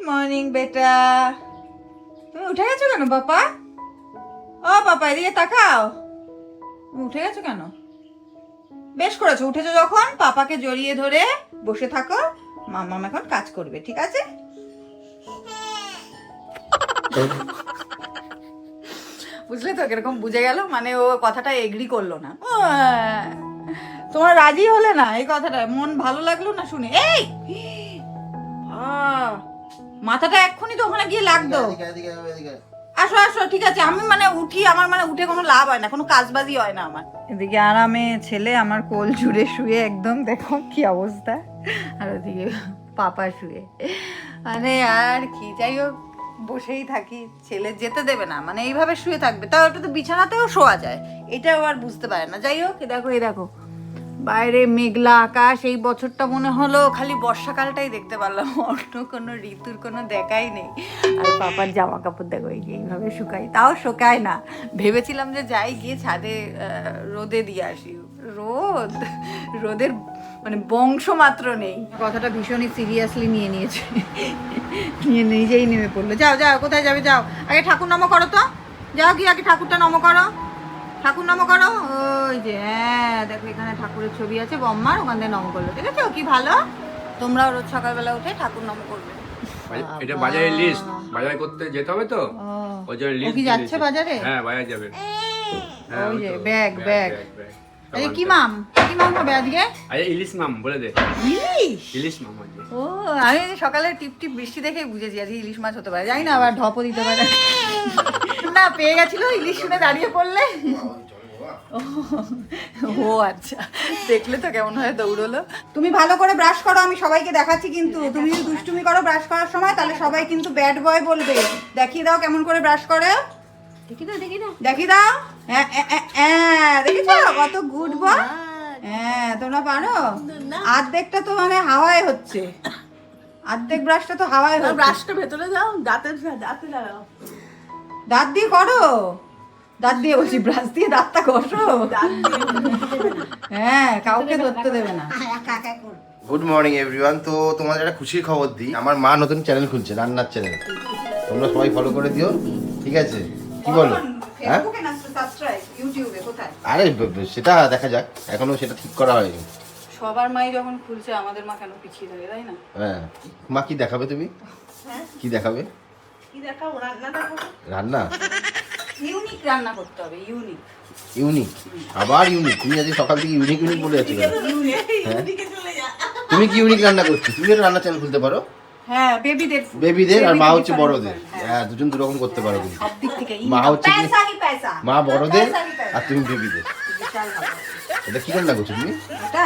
Morning বেটা। তুমি উঠে গেছো কেন পাপা? ও পাপা এদিকে তাকাও। তুমি উঠে গেছো কেন? বেশ করেছো, উঠেছো যখন পাপাকে জড়িয়ে ধরে বসে থাকো। মাম্মাম এখন কাজ করবে, ঠিক আছে? বুঝলে তো কিরকম বুঝে গেল, মানে ও কথাটা এগ্রি করলো না। তোমার রাজি হলে না এই কথাটা, মন ভালো লাগলো না শুনে। এই মাথাটা এক্ষুনি তো ওখানে গিয়ে লাগতো। আসো আসো, ঠিক আছে। আমি মানে উঠি, আমার মানে উঠে কোনো লাভ হয় না, কোনো কাজবাজি হয় না আমার। এদিকে আরামে ছেলে আমার কোল জুড়ে শুয়ে, একদম দেখো কি অবস্থা। আর ওদিকে পাপা শুয়ে, মানে আর কি। যাই হোক, বসেই থাকি, ছেলে যেতে দেবে না, মানে এইভাবে শুয়ে থাকবে। তাও ওটা তো বিছানাতেও শোয়া যায়, এটাও আর বুঝতে পারে না। যাই হোক, দেখো এই দেখো বাইরে মেঘলা আকাশ। এই বছরটা মনে হলো খালি বর্ষাকালটাই দেখতে পারলাম, অন্য কোনো ঋতুর কোনো দেখাই নেই। আর পাপার জামা কাপড় দেখো এই যে এইভাবে শুকাই, তাও শুকায় না। ভেবেছিলাম যে যাই গিয়ে ছাদে রোদে দিয়ে আসি, রোদের মানে বংশ মাত্র নেই। কথাটা ভীষণই সিরিয়াসলি নিয়ে নিয়েছে, নিজেই নেমে পড়লো। যাও যাও, কোথায় যাবে যাও, আগে ঠাকুর নামো করো তো। যাও গিয়ে আগে ঠাকুরটা নমো করো, ঠাকুর নম করো। ওই যে হ্যাঁ দেখো এখানে ঠাকুরের ছবি আছে বম্মার, ওখান থেকে নম করলো, ঠিক আছে? কি ভালো, তোমরাও রোজ সকালবেলা উঠে ঠাকুর নম করবে। এটা বাজারে লিস্ট, বাজার করতে যেতে হবে তো, ওই জন্য লিস্ট কি যাচ্ছে বাজারে? হ্যাঁ বাজার যাবে। ওই যে ব্যাগ ব্যাগ। আরে কি মাম হবে আজকে? আরে ইলিশ মাম বলে দে। ইলিশ মাম আজকে। ও আমি সকালে টিপ টিপ বৃষ্টি দেখে বুঝেছি আজকে ইলিশ মাছ হতে পারে। জানি না আবার ঢপও দিতে পারে। না পেয়ে গেছিল ইলিশ শুনে দাঁড়িয়ে পড়লে। ও আচ্ছা, দেখলে তো কেমন হয় দৌড়লো। তুমি ভালো করে ব্রাশ করো, আমি সবাইকে দেখাচ্ছি কিন্তু। তুমি যদি দুষ্টুমি করো ব্রাশ করার সময়, তাহলে সবাই কিন্তু ব্যাড বয় বলবে। দেখিয়ে দাও কেমন করে ব্রাশ করে, দেখিয়ে দাও। হ্যাঁ দেখেছো কত গুড বয়। হ্যাঁ তোমরা পারো। অর্ধেকটা তো মানে হাওয়ায় হচ্ছে, অর্ধেক ব্রাশটা তো হাওয়ায় হচ্ছে। ব্রাশটা ভেতরে দাও, দাঁতে লাগাও। দাঁত দিয়ে করো, দাঁত দিয়ে বলছি, ব্রাশ দিয়ে দাঁতটা ঘষো। হ্যাঁ কাউকে ধরতে দেবে না। Good morning everyone. তো তোমাদের একটা খুশির খবর দিই, আমার মা নতুন চ্যানেল খুলছে, রান্নার চ্যানেল। তোমরা সবাই ফলো করে দিও, ঠিক আছে? কি বলো? হ্যাঁ আরে সেটা দেখা যাক, এখনো সেটা ঠিক করা হয়নি। সবার মাই যখন খুলছে, আমাদের মা কেন পিছিয়ে থাকে, তাই না? হ্যাঁ মা কি দেখাবে তুমি? কি দেখাবে? কি দেখাবো? রান্না দেখাবো। রান্না ইউনিক রান্না করতে হবে, ইউনিক। ইউনিক, আবার ইউনিক? তুমি আজ সকাল থেকে ইউনিক ইউনিক বলে যাচ্ছ। এদিকে চলে যা। তুমি কি ইউনিক রান্না করছো? তুমি একটা রান্নার চ্যানেল খুলতে পারো, হ্যাঁ বেবিদের, আর মা হচ্ছে বড়দের। হ্যাঁ দুজন দুরকম করতে পারো তুমি। সব দিক থেকে মা হচ্ছে কি, পয়সা মা বড়দের আর তুমি বেবিদের। বিশাল ভালো। এটা কি রান্না করছো তুমি?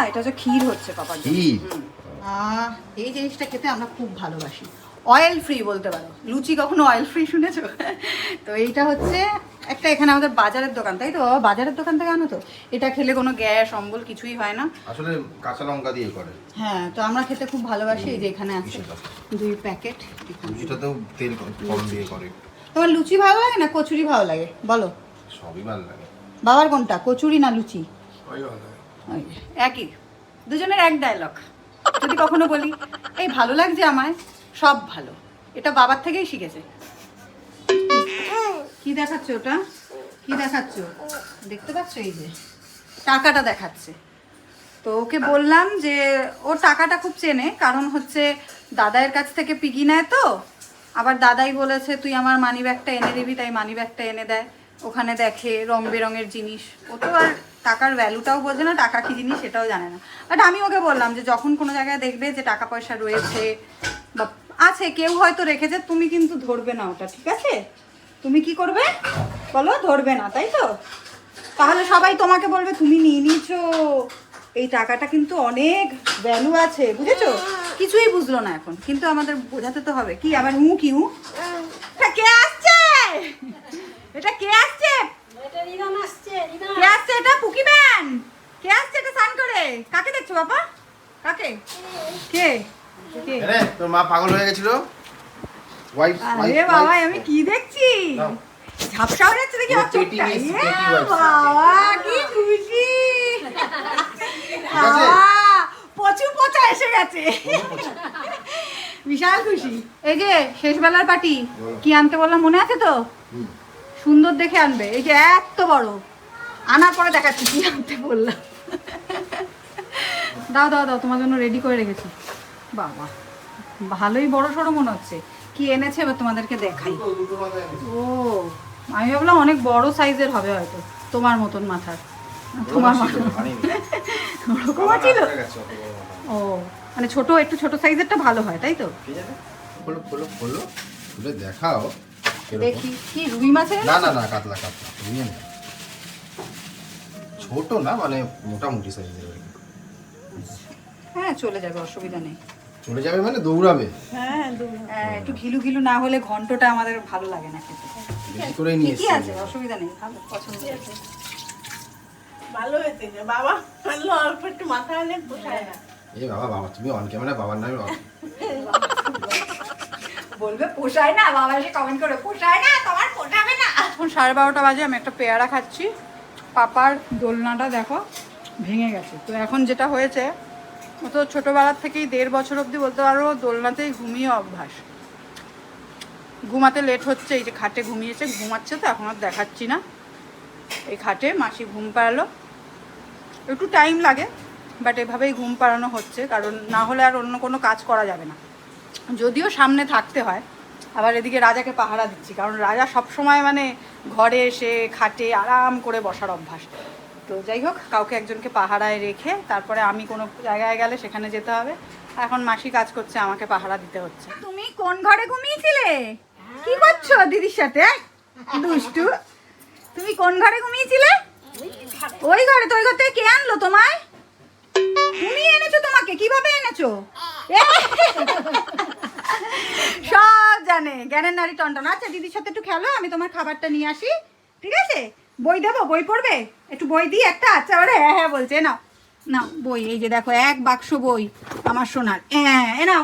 এটা হচ্ছে ক্ষীর হচ্ছে পাপার জন্য। কি এই জিনিসটা খেতে আমরা খুব ভালোবাসি, অয়েল ফ্রি বলতে পারো। লুচি কখনো অয়েল ফ্রি শুনেছো? তো এইটা হচ্ছে একটা, এখানে আমাদের বাজারের দোকান, তাই তো? বাজারের দোকান থেকে আনো তো। এটা খেলে কোনো গ্যাস অম্বল কিছুই হয় না, আসলে কাঁচা লঙ্কা দিয়ে করে। হ্যাঁ তো আমরা খেতে খুব ভালোবাসি। এই যে এখানে আছে 2 প্যাকেট। লুচিটাতেও তেল কম দিয়ে করে। তোমার লুচি ভালো লাগে না কচুরি ভালো লাগে বলো? সবই ভালো লাগে। বাবার কোনটা, কচুরি না লুচি? ওই ভালো লাগে। ওই একই, দুজনের এক ডায়লগ। যদি কখনো বলি এই ভালো লাগছে আমায়, সব ভালো, এটা বাবার থেকেই শিখেছে। কি দেখাচ্ছ ওটা? কি দেখাচ্ছ? দেখতে পাচ্ছ এই যে টাকাটা দেখাচ্ছে। তো ওকে বললাম যে ওর টাকাটা খুব চেনে, কারণ হচ্ছে দাদাইয়ের কাছ থেকে পিগি নেয় তো। আবার দাদাই বলেছে তুই আমার মানি ব্যাগটা এনে দিবি, তাই মানি ব্যাগটা এনে দেয়। ওখানে দেখে রং বেরঙের জিনিস, ও তো আর টাকার ভ্যালুটাও বোঝে না, টাকা কি জিনিস সেটাও জানে না। বাট আমি ওকে বললাম যে যখন কোনো জায়গায় দেখবে যে টাকা পয়সা রয়েছে বা আছে, কেউ হয়তো রেখেছে, তুমি কিন্তু ধরবে না ওটা, ঠিক আছে? তুমি কি করবে বলো? ধরবে না, তাই তো? তাহলে সবাই তোমাকে বলবে তুমি নিয়ে নিয়েছো, এই টাকাটা কিন্তু অনেক ভ্যালু আছে, বুঝেছো? কিছুই বুঝলো না এখন, কিন্তু আমাদের বোঝাতে তো হবে। কি আবার কি এটা কে আসছে? এটা কে আসছে? কে আসছে? এটা পুকি ম্যান। কে আসছে এটা স্নান করে? কাকে দেখছো বাবা? কাকে? কে কে? আরে তোর মা পাগল হয়ে গেছিল। আরে বাবা আমি কি দেখছি? ঝাপসা হয়ে যাচ্ছে দেখি আমার চোখটা। বাবা কি খুশি, পচু পচা এসে গেছে। বিশাল খুশি। এই যে শেষ বেলার পার্টি কি আনতে বললাম মনে আছে তো? সুন্দর দেখে আনবে। এই যে এত বড়, আনার পরে দেখাচ্ছি কি আনতে বললাম। দাও দাও দাও, তোমার জন্য রেডি করে রেখেছি। বাবা ভালোই বড় সড়ো মনে হচ্ছে। কি এনেছে এবার তোমাদেরকে দেখাই। ও আমি ভাবলাম অনেক বড় সাইজের হবে হয়তো, তোমার মতন মাথার। তোমার মাথার ওরকম ছিল। ও মানে ছোট, একটু ছোট সাইজেরটা ভালো হয় তাই তো? খোলো খোলো খোলো, খুলে দেখাও। দেখি কি রুই মাছের? না না না, কাতলা কাতলা, রুই না। ছোট না, মানে মোটামুটি সাইজের। হ্যাঁ চলে যাবে, অসুবিধা নেই। চলে যাবে মানে দৌড়াবে। হ্যাঁ হ্যাঁ, একটু ঘিলু ঘিলু না হলে ঘন্টটা আমাদের ভালো লাগে না খেতে। বেশি করেই নিয়ে কি এসেছি। আছে, অসুবিধা নেই, ভালো পছন্দ হয়েছে। ভালো হয়েছে যে বাবা আনলো, অল্প একটু মাথা আনে পোষায় না। এ বাবা, বাবা তুমি অন ক্যামেরা বাবার নামে বলবে পোষায় না, বাবা এসে কমেন্ট করে পোষায় না, তোমার পোষাবে না। এখন 12:30 বাজে, আমি একটা পেয়ারা খাচ্ছি। পাপার দোলনাটা দেখো ভেঙে গেছে। তো এখন যেটা হয়েছে, ও তো ছোটোবেলার থেকেই 1.5 বছর অবধি বলতে পারো দোলনাতেই ঘুমিয়ে অভ্যাস। ঘুমাতে লেট হচ্ছে, এই যে খাটে ঘুমিয়েছে, ঘুমাচ্ছে তো এখন আর দেখাচ্ছি না। এই খাটে মাসি ঘুম পাড়ালো, একটু টাইম লাগে বাট এভাবেই ঘুম পাড়ানো হচ্ছে, কারণ না হলে আর অন্য কোনো কাজ করা যাবে না। যদিও সামনে থাকতে হয়, আবার এদিকে রাজাকে পাহারা দিচ্ছি, কারণ রাজা সবসময় মানে ঘরে এসে খাটে আরাম করে বসার অভ্যাস। তো যাই হোক, কাউকে একজনকে পাহারায় রেখে তারপরে আমি কোনো জায়গায় গেলে সেখানে যেতে হবে। এখন মাসি কাজ করছে, আমাকে পাহারা দিতে হচ্ছে। তুমি কোন ঘরে ঘুমিয়েছিলে? কি করছো দিদির সাথে দুষ্টু? তুমি কোন ঘরে ঘুমিয়েছিলে? ওই ঘরে। তো ওই ঘর থেকে কে আনলো তোমায়? তুমি এনেছো? তোমাকে কিভাবে এনেছো? সব জানে, জ্ঞানের নারী টনটন। আচ্ছা দিদির সাথে একটু খেলো, আমি তোমার খাবারটা নিয়ে আসি, ঠিক আছে? বই দেবো? বই পড়বে? একটু বই দিই একটা? আচ্ছা ওরে হ্যাঁ হ্যাঁ বলছে। নাও নাও বই, এই যে দেখো 1 বাক্স বই আমার সোনার। হ্যাঁ এ নাও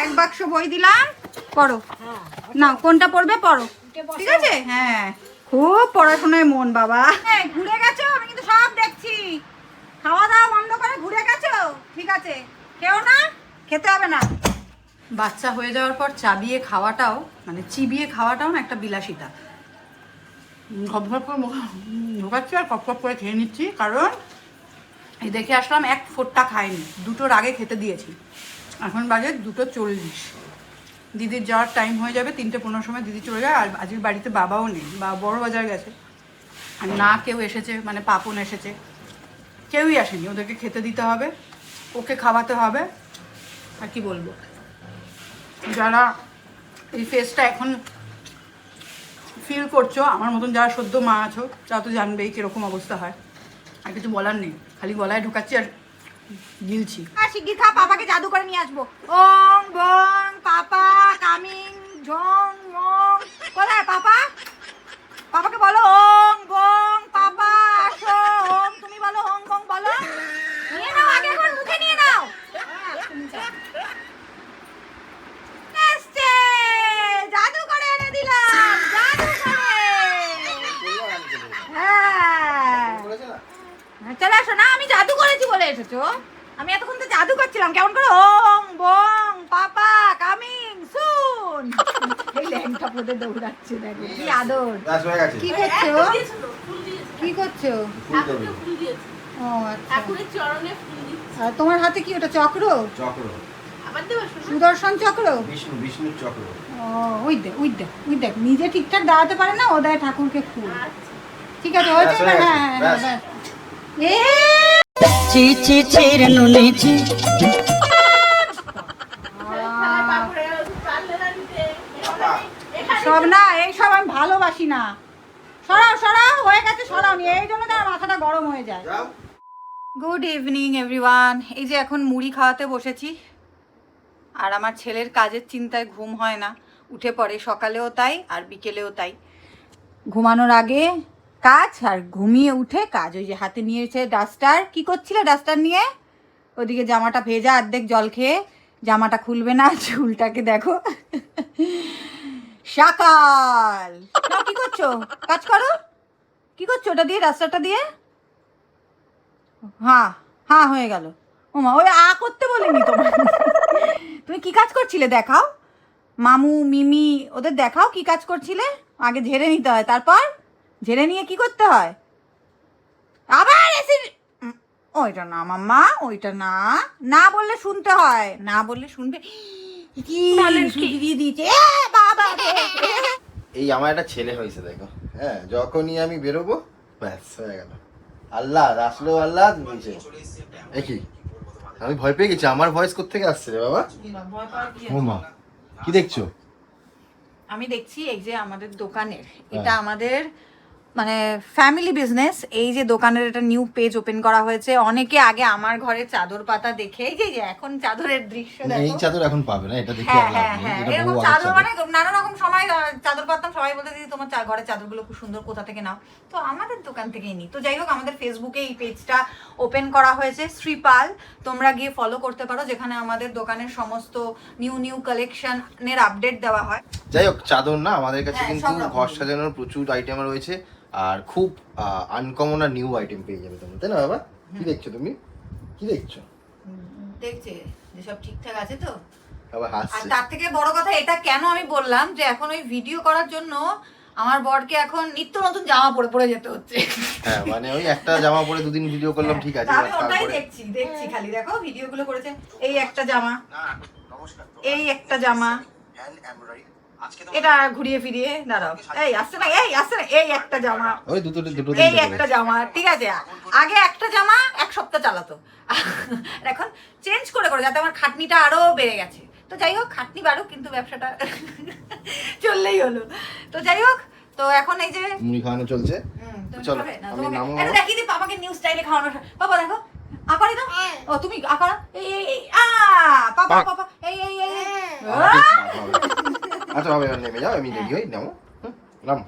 1 বাক্স বই দিলাম, পড়ো। নাও কোনটা পড়বে পড়ো, ঠিক আছে? হ্যাঁ খুব পড়াশোনায় মন বাবা। হ্যাঁ ঘুরে গেছো, আমি কিন্তু সব দেখছি। খাওয়া দাওয়া বন্ধ করে ঘুরে গেছো, ঠিক আছে? কেউ না, খেতে হবে না। বাচ্চা হয়ে যাওয়ার পর চাবিয়ে খাওয়াটাও, মানে চিবিয়ে খাওয়াটাও না একটা বিলাসিতা। ঘপ ঘপ করে ঢোকাচ্ছি আর কপ কপ করে খেয়ে নিচ্ছি, কারণ এই দেখে আসলাম 1 ফোঁটা খাইনি, 2টোর আগে খেতে দিয়েছি। এখন বাজে 2:40। দিদির যাওয়ার টাইম হয়ে যাবে, 3:15 সময় দিদি চলে যায়। আর আজকের বাড়িতে বাবাও নেই, বা বড় বাজার গেছে। আর না কেউ এসেছে, মানে পাপন এসেছে, কেউই আসেনি। ওদেরকে খেতে দিতে হবে, ওকে খাওয়াতে হবে। আর কি বলবো, যারা এই ফেসটা এখন ফিল করছো, আমার মতন যারা সদ্য মা আছো, তারা তো জানবেই কীরকম অবস্থা হয়। আর কিছু বলার নেই, খালি গলায় ঢোকাচ্ছি আর গিলছি। আর শিগগির খা, পাপাকে জাদু করে নিয়ে আসবো। ওং বং পাপা কামিং ঝং মং। কোথায় পাপা? পাপাকে বলো ওং বং পাপা আসো। ওং তুমি বলো, ওং বং বলো। নিয়ে নাও আগে, একবার মুখে নিয়ে নাও। এসছে, জাদু করে এনে দিলাম, জাদু করে। হ্যাঁ চলে আসো না, আমি জাদু করেছি বলে এসেছো। আমি এতক্ষণ তো জাদু করছিলাম কেমন করে, ওং বং পাপা কামিং সুন। এই ল্যাংটা পদে দৌড়াচ্ছে, দেখো কি আদর। কি করছো? কি করছো? ফুল দিয়েছে, ও আচ্ছা। ঠাকুরের চরণে ফুল দিচ্ছে। আর তোমার হাতে কি ওটা? চক্র? চক্র, আবার দেবো শোনো? সুদর্শন চক্র? বিষ্ণুর চক্র। ও ওই দেখ ওই দেখ ওই দেখ, নিজে ঠিকঠাক দাঁড়াতে পারে না, ও দেয় ঠাকুরকে ফুল। আচ্ছা। ঠিক আছে হয়েছে ব্যাস, এবার? হয়ে হ্যাঁ গেছে, হ্যাঁ ব্যাস। ব্যাস। চি চি চিরনুনি চি খেলায় পা পড়ে গেল, পারলে না দিতে। এখানে সব না, এই সব আমি ভালোবাসি না। সরাও সরাও, হয়ে গেছে সরাও নি, এই জন্য তো আমার মাথাটা গরম হয়ে যায়। যাও। Good evening everyone. এই যে এখন মুড়ি খাওয়াতে বসেছি, আর আমার ছেলের কাজের চিন্তায় ঘুম হয় না, উঠে পড়ে সকালেও তাই আর বিকেলেও তাই। ঘুমানোর আগে কাজ আর ঘুমিয়ে উঠে কাজ। ওই যে হাতে নিয়েছে ডাস্টার। কি করছিলে ডাস্টার নিয়ে? ওদিকে জামাটা ভেজা, অর্ধেক জল খেয়ে জামাটা খুলবে না, চুলটাকে দেখো সকাল। নাও, কি করছো? কাজ করো। কি করছো ওটা দিয়ে, ডাস্টারটা দিয়ে? হ্যাঁ হ্যাঁ হয়ে গেল, ওমা ওই করতে বলিনি তোমার। তুমি কি কাজ করছিলে দেখাও, মামু মিমি ওদের দেখাও কি কাজ করছিলে। আগে ঝেড়ে নিতে হয়, তারপর ঝেড়ে নিয়ে কি করতে হয় আবার এসে। ওইটা না মাম্মা, ওইটা না, না বললে শুনতে হয়, না বললে শুনবে। কি দিয়ে দিয়েছে বাবা। এই আমার একটা ছেলে হয়েছে দেখো, হ্যাঁ যখনই আমি বেরোবো ব্যাস হয়ে গেল। আল্লাহ আসলো, আল্লাহ বলছে কি আমি ভয় পেয়ে গেছি। আমার ভয়েস কোত্থেকে আসছে রে বাবা? ও মা, কি দেখছো? আমি দেখছি এই যে আমাদের দোকানের, এটা আমাদের মানে ফ্যামিলি বিজনেস। এই যে দোকানের একটা নিউ পেজ ওপেন করা হয়েছে। অনেকে আগে আমার ঘরে চাদর পাতা দেখে, এই যে এখন চাদরের দৃশ্য দেখো। এই চাদর এখন পাবে না, এটা দেখে হ্যাঁ আর লাভ হ্যাঁ নেই। হ্যাঁ, এটা এরকম বহু চাদর আগের মানে নানা রকম সময় চাদর পাতাম, সবাই বলতে দিদি তোমার ঘরে চাদরগুলো খুব সুন্দর, কোথা থেকে নাও? তো আমাদের দোকান থেকেই নিই। তো যাই হোক, আমাদের ফেসবুকে এই পেজটা ওপেন করা হয়েছে শ্রীপাল, তোমরা গিয়ে ফলো করতে পারো, যেখানে আমাদের দোকানের সমস্ত নিউ কালেকশনের আপডেট দেওয়া হয়। যাই হোক, চাদর না আমাদের কাছে হ্যাঁ, কিন্তু সব রকম। ঘর সাজানোর প্রচুর আইটেম রয়েছে, আর খুব আনকমন আর নিউ আইটেম পেয়ে যাবে তোমরা, তাই না বাবা? কি দেখছো তুমি, কি দেখছো? দেখছে যে সব ঠিকঠাক আছে তো। আবার আর হাসছে। তার থেকে বড় কথা এটা কেন আমি বললাম, যে এখন ওই ভিডিও করার জন্য আমার বরকে এখন নিত্য নতুন জামা পরে পরে যেতে হচ্ছে। হ্যাঁ মানে ওই একটা জামা পরে দুদিন ভিডিও করলাম, ঠিক আছে, আমি ওটাই তারপরে দেখছি খালি। দেখো ভিডিওগুলো করেছে, এই একটা জামা, এই একটা জামা, এটা ঘুরিয়ে ফিরিয়ে দাঁড়াও, এই আসছে না, এই আসছে না, এই একটা জামা, ওই দুটো এই একটা জামা, ঠিক আছে। আগে একটা জামা এক সপ্তাহ চালাতো, আর এখন চেঞ্জ করে করে, যাতে আমার খাটনিটা আরো বেড়ে গেছে। তো যাই হোক, খাটনি বাড়ুক কিন্তু ব্যবসাটা চললেই হলো। তো যাই হোক, তো এখন এই যে মুড়ি খাওয়ানো চলছে। তুমি চলো খাবে না? আমি তোমাকে- নামো। এটা দেখিয়ে দিই পাপাকে নিউ স্টাইলে খাওয়ানো। পাপা দেখো, আকারে দাও। ও তুমি আকারা, এই পাপা পাপা, এই আচ্ছা বাবা এবার নেমে যাও, আমি রেডি হই, নামো নাম।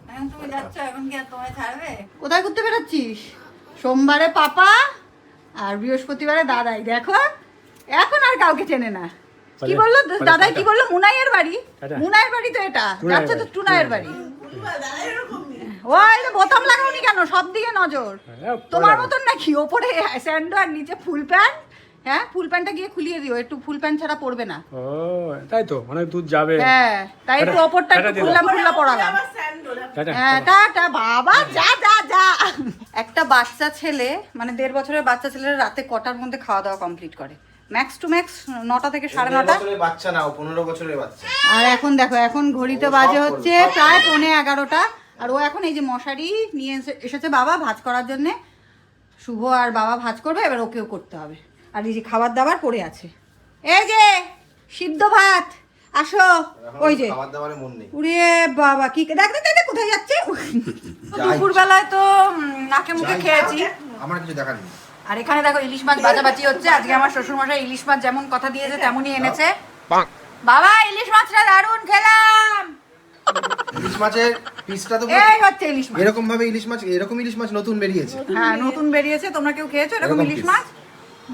এখন তুমি যাচ্ছ, এখন কি আর তোমায় ছাড়বে? কোথায় ঘুরতে বেরোচ্ছিস? সোমবারে পাপা আর বৃহস্পতিবারে দাদাই। দেখো এখন আর কাউকে চেনে না। কি বললো দাদাই, কি বললো? মুনাইয়ের বাড়ি, মুনাইয়ের বাড়ি তো এটা, যাচ্ছে তো টুনাইয়ের বাড়ি। ওই বোতাম লাগাওনি কেন? সব দিকে নজর। তোমার মতন নাকি ওপরে স্যান্ডো আর নিচে ফুল প্যান্ট? হ্যাঁ, ফুল প্যান্টটা গিয়ে খুলিয়ে দিও, একটু ফুল প্যান্ট ছাড়া পরবে না। ও তাই তো, অনেক দূর যাবে। হ্যাঁ, তাই একটু ওপরটা একটু খুললাম পড়ালাম। টাটা। হ্যাঁ টাটা বাবা, যা যা যা। একটা বাচ্চা ছেলে মানে 1.5 বছরের বাচ্চা ছেলের রাতে কটার মধ্যে খাওয়া দাওয়া কমপ্লিট করে? ম্যাক্স টু ম্যাক্স 9টা থেকে 9:30। বছরের বাচ্চা না, ও 15 বছরের বাচ্চা। আর এখন দেখো, এখন ঘড়িতে বাজে হচ্ছে প্রায় 11:15। আর ও এখন এই যে মশারি নিয়ে এসেছে বাবা ভাঁজ করার জন্য। শুভ আর বাবা ভাঁজ করবে, এবার ওকেও করতে হবে। আর এই যে খাবার দাবার পড়ে আছে, এই যে সিদ্ধ ভাত, আসো। ওই যে খাবার দাবারে মন নেই। উড়ে বাবা, কি দেখ দেখ দেখ কোথায় যাচ্ছে। দুপুরবেলায় তো নাকে মুখে খেয়েছি। আমার কিছু দেখার নেই। আর এখানে দেখো ইলিশ মাছ বাজাবাজি হচ্ছে। আজকে আমার শ্বশুর মশাই ইলিশ মাছ যেমন কথা দিয়েছে তেমনই এনেছে। বাবা ইলিশ মাছটা দারুণ খেলাম। ইলিশ মাছের পিসটা তো এই হচ্ছে ইলিশ মাছ। এরকম ভাবে ইলিশ মাছ, এরকম ইলিশ মাছ নতুন বেরিয়েছে। হ্যাঁ নতুন বেরিয়েছে, তোমরা কেউ খেয়েছো এরকম এরকম ইলিশ piece। মাছ?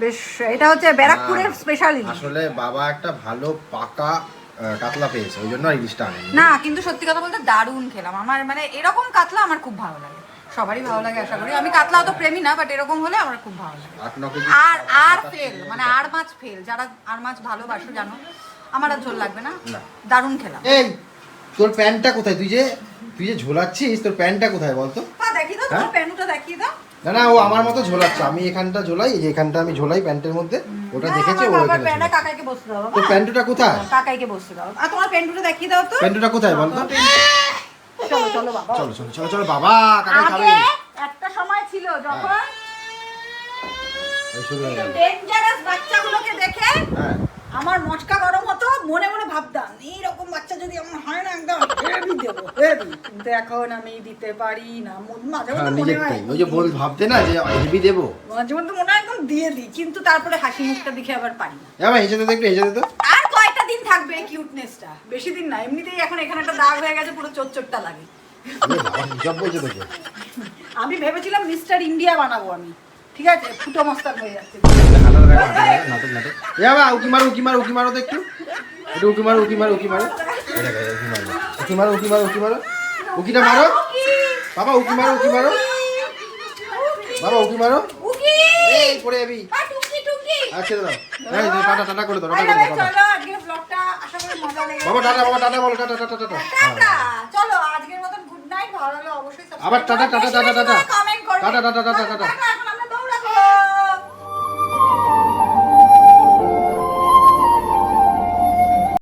বেশ, এটা হচ্ছে ব্যারাকপুরের স্পেশাল ইলিশ। আসলে বাবা একটা ভালো পাকা কাতলা পেয়েছে, ওই জন্য আর ইলিশটা আনেনি। না কিন্তু সত্যি কথা বলতে দারুণ খেলাম। আমার মানে এরকম কাতলা আমার খুব ভালো লাগে, সবারই ভালো লাগে আশা করি। আমি কাতলা অত প্রেমী না, বাট এরকম হলে আমার খুব ভালো লাগে। 8-9 কেজি। আর ফেল মানে আর মাছ ফেল, যারা আর মাছ ভালোবাসো জানো, আমার আর ঝোল লাগবে না। না। দারুণ খেলাম। এই তোর প্যান্টটা কোথায়? তুই যে ঝোলাচ্ছিস, তোর প্যান্টটা কোথায় বলতো? দেখিয়ে দাও তোমার প্যান্টটা, দেখিয়ে দাও। না না, ও আমার মতো ঝোলাচ্ছে। আমি এখানটা ঝোলাই, এই যে এখানটা আমি ঝোলাই প্যান্টের মধ্যে, ওটা দেখেছে ও এখানে প্যান্টটা ঝোলাচ্ছে। কাকাইকে বসতে দাও বাবা। তোর প্যান্টটা কোথায়? কাকাইকে বসতে দাও। আর তোমার প্যান্টটা দেখিয়ে দাও তো। প্যান্টটা কোথায় বলতো? চলো চলো বাবা। চলো চলো চলো চলো বাবা, কাকা খাবে। আগে একটা সময় ছিল যখন এই শুরু হয়ে গেল। ডেঞ্জারাস বাচ্চাগুলোকে দেখে হ্যাঁ আমার মচকা গরম হতো, মনে মনে ভাবতাম এইরকম বাচ্চা যদি আমার হয় না একদম হেভি দেবো হেভি। কিন্তু এখন আমি দিতে পারি না। মাঝে হ্যাঁ, মধ্যে মনে হয় নিজেরটাই। ওই যে বল ভাবতে না যে হেভি দেবো। মাঝে মধ্যে মনে হয় একদম দিয়ে দিই, কিন্তু তারপরে হাসি মুখটা দেখে আবার পারি না। আমার হেসে দে, একটু হেসে দে তো। আর কয়টা দিন থাকবে কিউটনেসটা? বেশি দিন না। এমনিতেই এখন এখানে একটা দাগ হয়ে গেছে, পুরো চোটচোটটা লাগে। এই বাবা হিসাব বলছে তোকে। আমি ভেবেছিলাম মিস্টার ইন্ডিয়া বানাবো আমি, ঠিক আছে, ফুটো মস্তান হয়ে যাচ্ছে। নাটক নাটক। এ বাবা উকি মারো, উকি মারো, উকি মারো তো একটু। একটু উকি মারো, উকি মারো, উকি মারো। এই দেখো, উকি মারো, উকি মারো, উকি মারো, উকি মারো। উকিটা মারো বাবা, উকি মারো, উকি মারো বাবা, উকি মারো। উকি এই পড়ে যাবি। টুকি আচ্ছা দাও এই যে টাটা টাটা করে দাও টাটা আরে করে ভাই, দাও চলো আজকের ব্লগটা আশা করি মজা লেগেছে। বাবা টাটা বলো টাটা টাটা টাটা টাটা। চলো আজকের মতন গুড নাইট, ভালো লাগলো অবশ্যই আবার tata tata tata tata comment করবে। Tata tata tata tata tata.